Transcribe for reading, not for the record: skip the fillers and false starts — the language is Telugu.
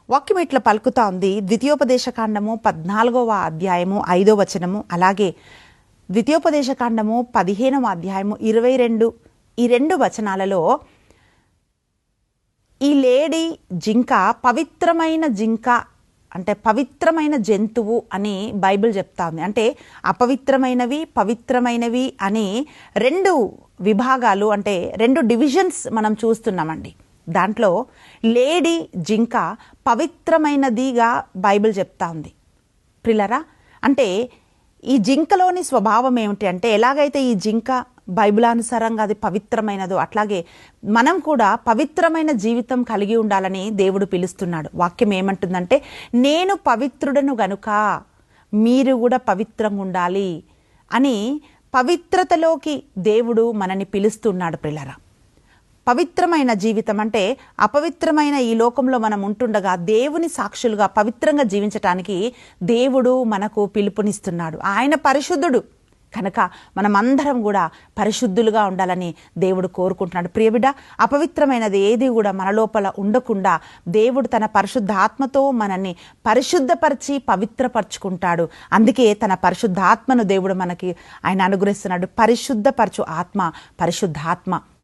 వాక్యం ఇట్లా పలుకుతా ఉంది. ద్వితీయోపదేశకాండము 14వ అధ్యాయము 5వ వచనము, అలాగే ద్వితీయోపదేశకాండము 15వ అధ్యాయము 22 ఈ 2 వచనాలలో ఈ లేడీ జింక పవిత్రమైన జింక అంటే పవిత్రమైన జంతువు అని బైబిల్ చెప్తా ఉంది. అంటే అపవిత్రమైనవి పవిత్రమైనవి అని 2 విభాగాలు అంటే 2 డివిజన్స్ మనం చూస్తున్నామండి. దాంట్లో లేడీ జింక పవిత్రమైనదిగా బైబిల్ చెప్తా ఉంది. ప్రిలరా, అంటే ఈ జింకలోని స్వభావం ఏమిటి అంటే, ఎలాగైతే ఈ జింక బైబిలానుసారంగా అది పవిత్రమైనదో అట్లాగే మనం కూడా పవిత్రమైన జీవితం కలిగి ఉండాలని దేవుడు పిలుస్తున్నాడు. వాక్యం ఏమంటుందంటే, నేను పవిత్రుడను గనుక మీరు కూడా పవిత్రంగా ఉండాలి అని పవిత్రతలోకి దేవుడు మనని పిలుస్తున్నాడు. ప్రిలరా, పవిత్రమైన జీవితం అంటే అపవిత్రమైన ఈ లోకంలో మనం ఉంటుండగా దేవుని సాక్షులుగా పవిత్రంగా జీవించటానికి దేవుడు మనకు పిలుపునిస్తున్నాడు. ఆయన పరిశుద్ధుడు కనుక మనమందరం కూడా పరిశుద్ధులుగా ఉండాలని దేవుడు కోరుకుంటున్నాడు. ప్రియబిడ్డ, అపవిత్రమైనది ఏది కూడా మన లోపల ఉండకుండా దేవుడు తన పరిశుద్ధాత్మతో మనల్ని పరిశుద్ధపరిచి పవిత్రపరచుకుంటాడు. అందుకే తన పరిశుద్ధాత్మను దేవుడు మనకి ఆయన అనుగ్రహిస్తున్నాడు. పరిశుద్ధపరచు ఆత్మ, పరిశుద్ధాత్మ.